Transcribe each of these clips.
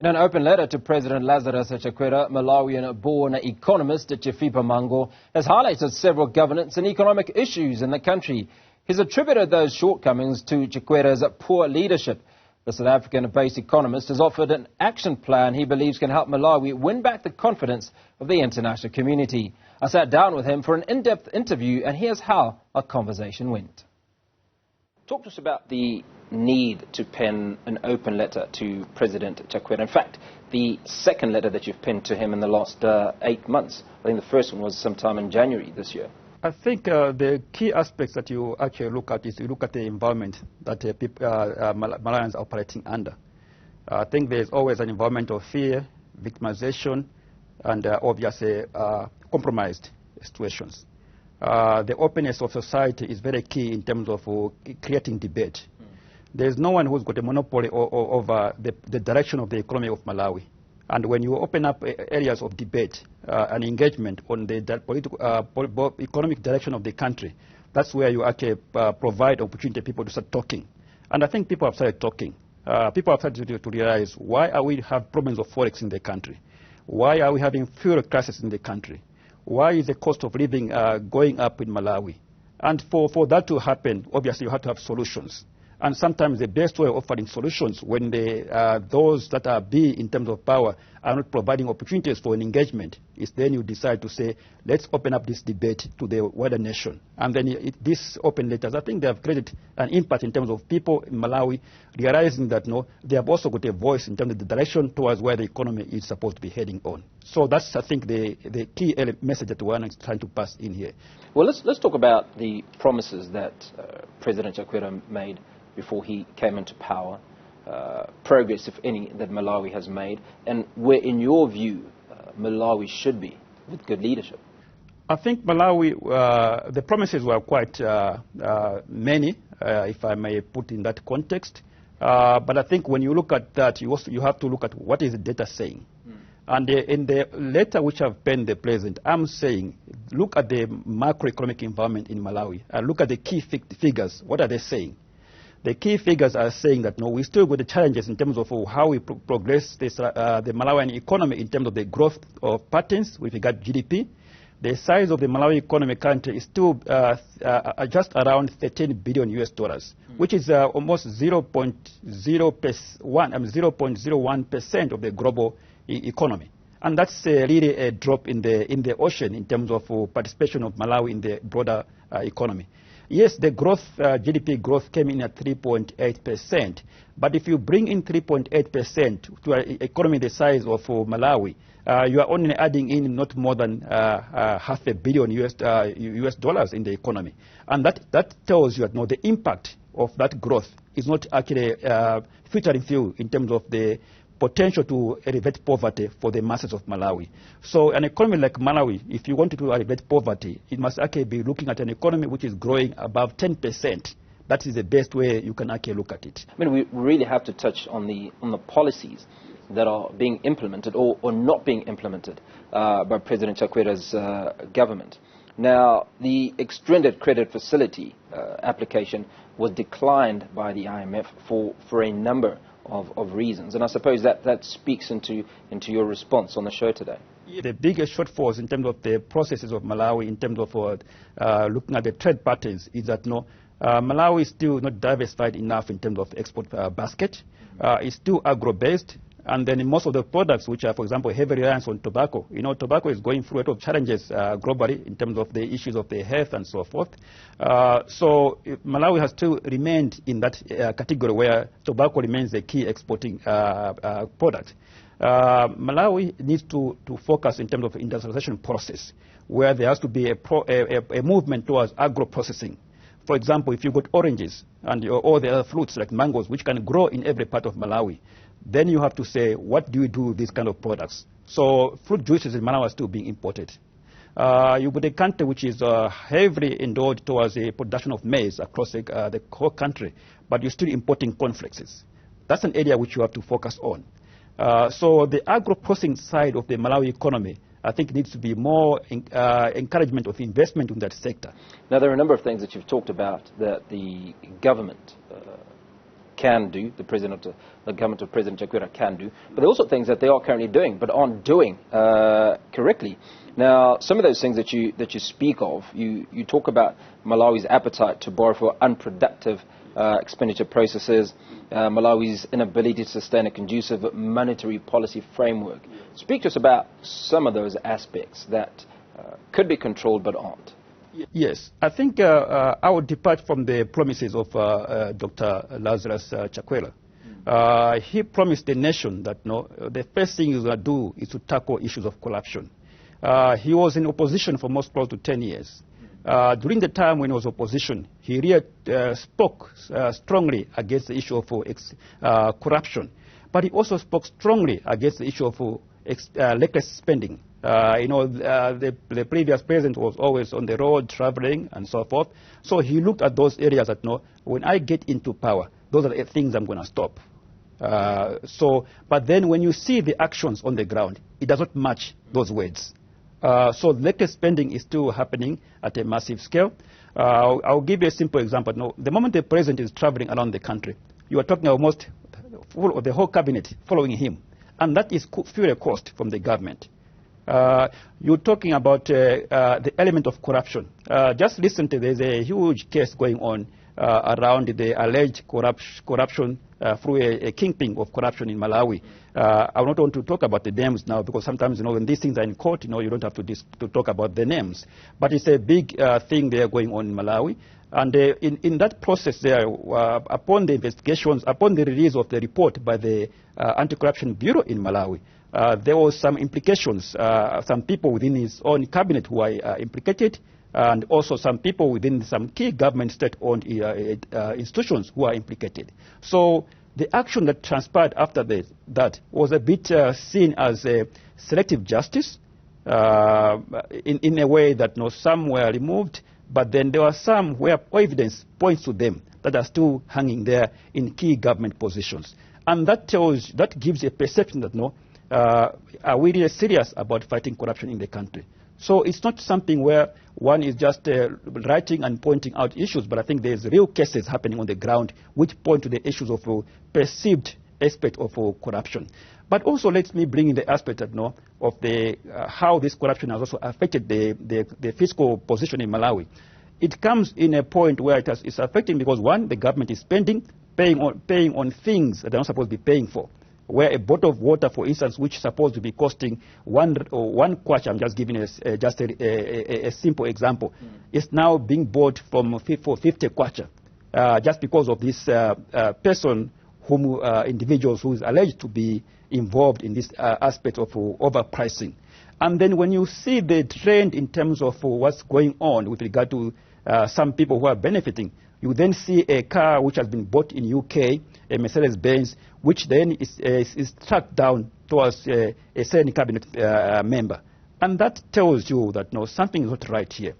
In an open letter to President Lazarus Chakwera, Malawian-born economist Chifipa Mhango has highlighted several governance and economic issues in the country. He's attributed those shortcomings to Chakwera's poor leadership. The South African-based economist has offered an action plan he believes can help Malawi win back the confidence of the international community. I sat down with him for an in-depth interview, and here's how our conversation went. Talk to us about the need to pen an open letter to President Chakwera. In fact, the second letter that you've penned to him in the last 8 months. I think the first one was sometime in January this year. I think the key aspects that you actually look at is you look at the environment that Malawians are operating under. I think there's always an environment of fear, victimization, and obviously compromised situations. The openness of society is very key in terms of creating debate. There's no one who's got a monopoly over the direction of the economy of Malawi. And when you open up areas of debate and engagement on the economic direction of the country, that's where you actually provide opportunity for people to start talking. And I think people have started talking. People have started to realize, why are we have problems of forex in the country? Why are we having fuel crisis in the country? Why is the cost of living going up in Malawi? And for that to happen, obviously you have to have solutions. And sometimes the best way of offering solutions when those that are in terms of power are not providing opportunities for an engagement is then you decide to say, let's open up this debate to the wider nation. And then these open letters, I think they have created an impact in terms of people in Malawi realizing that they have also got a voice in terms of the direction towards where the economy is supposed to be heading on. So that's, I think, the key message that we're trying to pass in here. Well, let's talk about the promises that President Chakwera made before he came into power, progress, if any, that Malawi has made, and where, in your view, Malawi should be with good leadership. I think Malawi, the promises were quite many, if I may put in that context. But I think when you look at that, you have to look at what is the data saying. And in the letter which I've penned the President, I'm saying, look at the macroeconomic environment in Malawi, and look at the key figures. What are they saying? The key figures are saying that we still got the challenges in terms of how we progress the Malawian economy in terms of the growth of patterns with regard to GDP. The size of the Malawi economy country is still just around $13 billion US, which is almost 0.01% of the global economy. And that's really a drop in the ocean in terms of participation of Malawi in the broader economy. Yes, the growth, GDP growth came in at 3.8%. But if you bring in 3.8% to an economy the size of Malawi, you are only adding in not more than $500 million US dollars in the economy. And that tells you that the impact of that growth is not actually featuring few in terms of the potential to elevate poverty for the masses of Malawi. So an economy like Malawi, if you want to elevate poverty, it must actually be looking at an economy which is growing above 10%. That is the best way you can actually look at it. I mean, we really have to touch on the policies that are being implemented or not being implemented by President Chakwera's government. Now, the extended credit facility application was declined by the IMF for a number of reasons, and I suppose that speaks into your response on the show today. The biggest shortfalls in terms of the processes of Malawi, in terms of looking at the trade patterns, is that Malawi is still not diversified enough in terms of export basket. It's still agro-based. And then in most of the products, which are, for example, heavy reliance on tobacco, tobacco is going through a lot of challenges globally in terms of the issues of the health and so forth. So Malawi has still remained in that category where tobacco remains the key exporting product. Malawi needs to focus in terms of industrialization process, where there has to be a movement towards agro-processing. For example, if you've got oranges and all the other fruits like mangoes, which can grow in every part of Malawi, then you have to say, what do we do with these kind of products? So fruit juices in Malawi are still being imported. You've got a country which is heavily endowed towards the production of maize across the whole country, but you're still importing cornflakes. That's an area which you have to focus on. So the agro-processing side of the Malawi economy, I think, needs to be more encouragement of investment in that sector. Now, there are a number of things that you've talked about that the government can do, the government of President Chakwera can do, but there are also things that they are currently doing but aren't doing correctly. Now, some of those things that you speak of, you talk about Malawi's appetite to borrow for unproductive expenditure processes, Malawi's inability to sustain a conducive monetary policy framework. Speak to us about some of those aspects that could be controlled but aren't. Yes, I think I would depart from the promises of Dr. Lazarus Chakwera. He promised the nation that the first thing he's going to do is to tackle issues of corruption. He was in opposition for most close to 10 years. During the time when he was opposition, he really spoke strongly against the issue of corruption. But he also spoke strongly against the issue of reckless spending. The previous president was always on the road, traveling, and so forth. So he looked at those areas that, when I get into power, those are the things I'm going to stop. But then when you see the actions on the ground, it does not match those words. So reckless spending is still happening at a massive scale. I'll give you a simple example. The moment the president is traveling around the country, you are talking almost full of the whole cabinet following him. And that is fuel cost from the government. You're talking about the element of corruption. Just recently, there's a huge case going on around the alleged corruption through a kingpin of corruption in Malawi. I don't want to talk about the names now because sometimes, when these things are in court, you don't have to talk about the names. But it's a big thing there going on in Malawi. And in that process there, upon the investigations, upon the release of the report by the Anti-Corruption Bureau in Malawi, there was some implications, some people within his own cabinet who are implicated, and also some people within some key government state-owned institutions who are implicated. So the action that transpired after that was a bit seen as a selective justice in a way that some were removed, but then there were some where evidence points to them that are still hanging there in key government positions. And that gives a perception that are we really serious about fighting corruption in the country? So it's not something where one is just writing and pointing out issues, but I think there's real cases happening on the ground which point to the issues of perceived aspect of corruption. But also let me bring in the aspect that, of how this corruption has also affected the fiscal position in Malawi. It comes in a point where it's affecting because, one, the government is paying on things that they're not supposed to be paying for. Where a bottle of water, for instance, which is supposed to be costing one kwacha, I'm just giving a simple example, is now being bought for 50 kwacha, just because of this person, individuals who is alleged to be involved in this aspect of overpricing. And then when you see the trend in terms of what's going on with regard to some people who are benefiting, you then see a car which has been bought in UK, a Mercedes-Benz, which then is tracked down towards a certain cabinet member. And that tells you that something is not right here.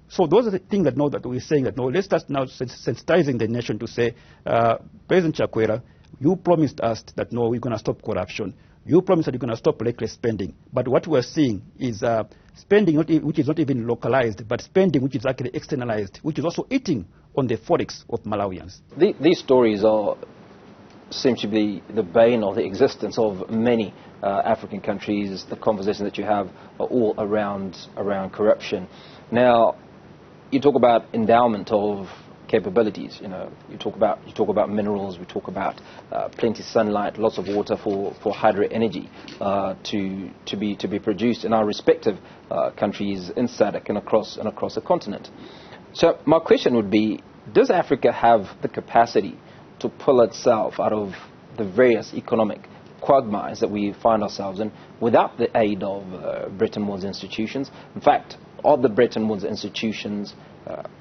So those are the things that we're saying that let's start now sensitizing the nation to say, President Chakwera, you promised us that we're going to stop corruption. You promised that you're going to stop reckless spending. But what we're seeing is spending which is not even localized, but spending which is actually externalized, which is also eating on the forex of Malawians. These stories seem to be the bane of the existence of many African countries. The conversations that you have are all around corruption. Now, you talk about endowment of capabilities. You talk about minerals. We talk about plenty of sunlight, lots of water for hydro energy to be produced in our respective countries in SADC and across the continent. So my question would be: does Africa have the capacity to pull itself out of the various economic quagmires that we find ourselves in without the aid of Bretton Woods institutions? In fact, are the Bretton Woods institutions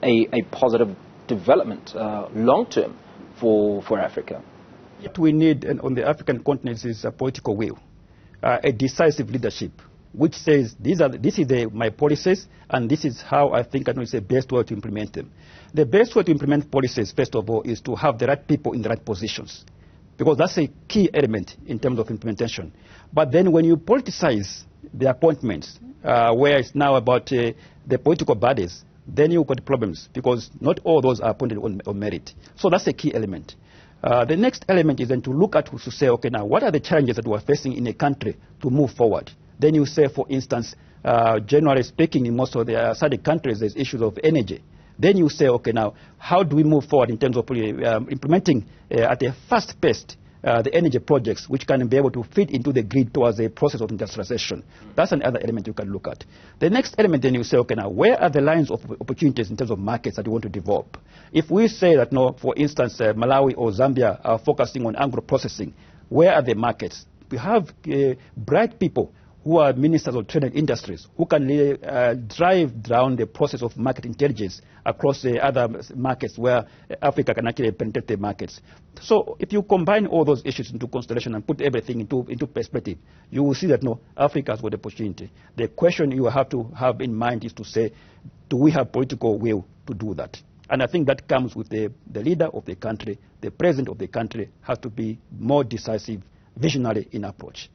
a positive development long-term for Africa? What we need on the African continent is a political will, a decisive leadership, which says this is my policies and this is how I think it's the best way to implement them. The best way to implement policies, first of all, is to have the right people in the right positions, because that's a key element in terms of implementation. But then when you politicize the appointments, where it's now about the political bodies, then you've got problems, because not all those are appointed on merit. So that's a key element. The next element is then to look at, to say, okay, now, what are the challenges that we're facing in a country to move forward? Then you say, for instance, generally speaking, in most of the SADC countries, there's issues of energy. Then you say, okay, now, how do we move forward in terms of implementing at a fast pace the energy projects which can be able to fit into the grid towards a process of industrialization? That's another element you can look at. The next element, then you say, okay, now, where are the lines of opportunities in terms of markets that you want to develop? If we say that, no, for instance, Malawi or Zambia are focusing on agro-processing, where are the markets? We have bright people who are ministers of trade and industries, who can drive down the process of market intelligence across other markets where Africa can actually penetrate the markets. So if you combine all those issues into consideration and put everything into perspective, you will see that, no, Africa has got the opportunity. The question you have to have in mind is to say, do we have political will to do that? And I think that comes with the leader of the country, the president of the country has to be more decisive, visionary in approach.